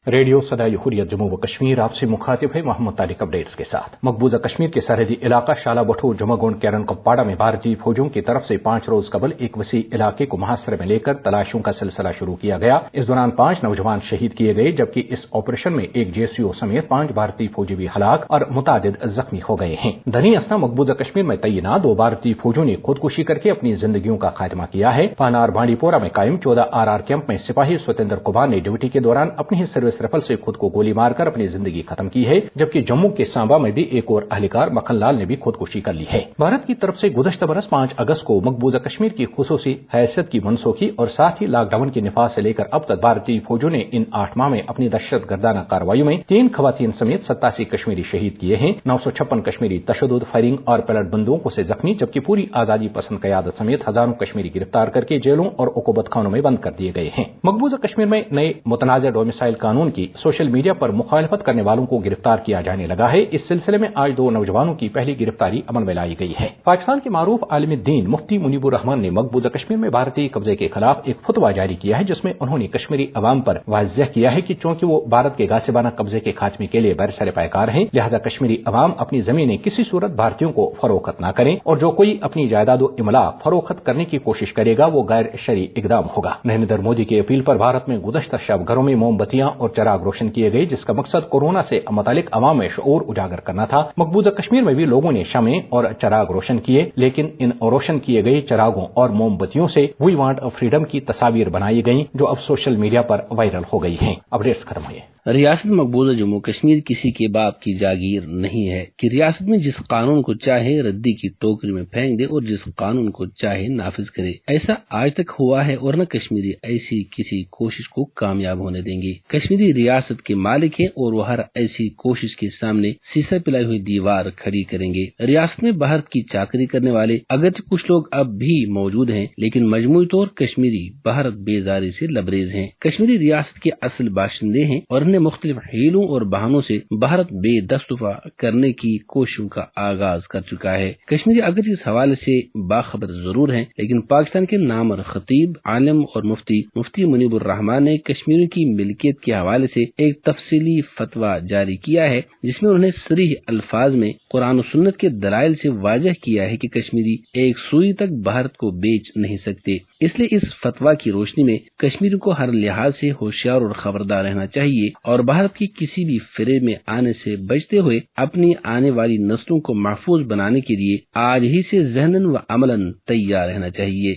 Radio صدائے حریت جموں و کشمیر آپ سے مخاطب ہے محمد طارق اپڈیٹس کے ساتھ۔ مقبوضہ کشمیر کے سرحدی علاقہ شالا بٹھو جمع گونڈ کیرن کپواڑہ میں بھارتی فوجوں کی طرف سے 5 روز قبل ایک وسیع علاقے کو محاصرے میں لے کر تلاشیوں کا سلسلہ شروع کیا گیا۔ اس دوران 5 نوجوان شہید کیے گئے، جبکہ اس آپریشن میں ایک JSO سمیت 5 بھارتی فوجی بھی ہلاک اور متعدد زخمی ہو گئے ہیں۔ دھنی اسنا مقبوضہ کشمیر میں تعینات 2 بھارتی فوجوں نے خودکشی کر کے اپنی زندگیوں کا خاتمہ کیا ہے۔ پانار بانڈی پورہ میں قائم 14 RR کیمپ میں سپاہی ستیندر کمار نے ڈیوٹی کے دوران اپنی ہی سروس رائفل سے خود کو گولی مار کر اپنی زندگی ختم کی ہے، جبکہ جموں کے سانبا میں بھی ایک اور اہلکار مکھن لال نے بھی خودکشی کر لی ہے۔ بھارت کی طرف سے گزشتہ برس 5 اگست کو مقبوضہ کشمیر کی خصوصی حیثیت کی منسوخی اور ساتھ ہی لاک ڈاؤن کے نفاذ سے لے کر اب تک بھارتی فوجوں نے ان 8 ماہ میں اپنی دہشت گردانہ کارروائیوں میں 3 خواتین سمیت 87 کشمیری شہید کیے ہیں، 956 کشمیری تشدد، فائرنگ اور پیلٹ بندوقوں سے زخمی، جبکہ پوری آزادی پسند قیادت سمیت ہزاروں کشمیری گرفتار کر کے جیلوں اور عقوبت خانوں میں بند کر دیے گئے ہیں۔ مقبوضہ کشمیر میں نئے متنازع ڈومیسائل قانون کی سوشل میڈیا پر مخالفت کرنے والوں کو گرفتار کیا جانے لگا ہے۔ اس سلسلے میں آج 2 نوجوانوں کی پہلی گرفتاری عمل میں لائی گئی ہے۔ پاکستان کے معروف عالم دین مفتی منیب الرحمان نے مقبوضہ کشمیر میں بھارتی قبضے کے خلاف ایک فتویٰ جاری کیا ہے، جس میں انہوں نے کشمیری عوام پر واضح کیا ہے کہ چونکہ وہ بھارت کے غاصبانہ قبضے کے خاتمے کے لیے برسر پیکار ہیں، لہذا کشمیری عوام اپنی زمینیں کسی صورت بھارتیوں کو فروخت نہ کریں، اور جو کوئی اپنی جائیداد و املاک فروخت کرنے کی کوشش کرے گا وہ غیر شرعی اقدام ہوگا۔ نریندر مودی کی اپیل پر بھارت میں گزشتہ شب گھروں میں موم بتیاں اور چراغ روشن کیے گئے، جس کا مقصد کورونا سے متعلق عوام میں شعور اجاگر کرنا تھا۔ مقبوضہ کشمیر میں بھی لوگوں نے شمعیں اور چراغ روشن کیے، لیکن ان روشن کیے گئے چراغوں اور موم بتیوں سے وی وانٹ فریڈم کی تصاویر بنائی گئیں، جو اب سوشل میڈیا پر وائرل ہو گئی ہیں۔ اپڈیٹس ختم ہوئے۔ ریاست مقبوضہ جموں کشمیر کسی کے باپ کی جاگیر نہیں ہے کہ ریاست میں جس قانون کو چاہے ردی کی ٹوکری میں پھینک دے اور جس قانون کو چاہے نافذ کرے۔ ایسا آج تک ہوا ہے اور نہ کشمیری ایسی کسی کوشش کو کامیاب ہونے دیں گے۔ کشمیری ریاست کے مالک ہیں اور وہ ہر ایسی کوشش کے سامنے سیسا پلائی ہوئی دیوار کھڑی کریں گے۔ ریاست میں بھارت کی چاکری کرنے والے اگرچہ کچھ لوگ اب بھی موجود ہیں، لیکن مجموعی طور کشمیری بھارت بیزاری سے لبریز ہیں۔ کشمیری ریاست کے اصل باشندے ہیں اور مختلف حیلوں اور بہانوں سے بھارت بے دستفع کرنے کی کوششوں کا آغاز کر چکا ہے۔ کشمیری اگرچہ اس حوالے سے باخبر ضرور ہیں، لیکن پاکستان کے نامور خطیب، عالم اور مفتی منیب الرحمان نے کشمیریوں کی ملکیت کے حوالے سے ایک تفصیلی فتویٰ جاری کیا ہے، جس میں انہوں نے صریح الفاظ میں قرآن و سنت کے دلائل سے واضح کیا ہے کہ کشمیری ایک سوئی تک بھارت کو بیچ نہیں سکتے۔ اس لیے اس فتویٰ کی روشنی میں کشمیریوں کو ہر لحاظ سے ہوشیار اور خبردار رہنا چاہیے اور بھارت کی کسی بھی فریب میں آنے سے بچتے ہوئے اپنی آنے والی نسلوں کو محفوظ بنانے کے لیے آج ہی سے ذہناً و عملاً تیار رہنا چاہیے۔